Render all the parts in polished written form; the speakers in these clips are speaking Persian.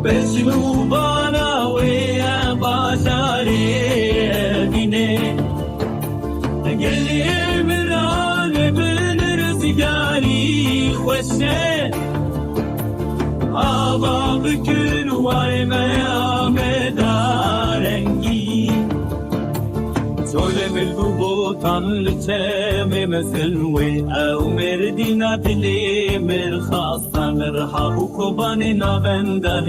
بجنوبانا ويا بازاري ديني قلي مران بالرزقاري خوشه آبا بكر وارما يا مدارنگی ظلم البوطن لتام مثلوي او مردينا دلي مرخاصة مرحب وكوباننا بنده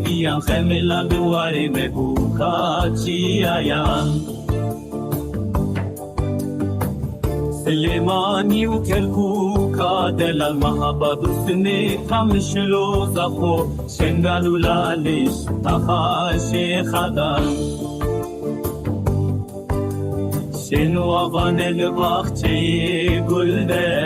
بيا خملا بواري مبوكاتي ايان سليماني وكركوكا دل المحبة بسني تمشلو زخو شنغالو لاليش تخاشي خدر شنو أبان الباخچه گل ده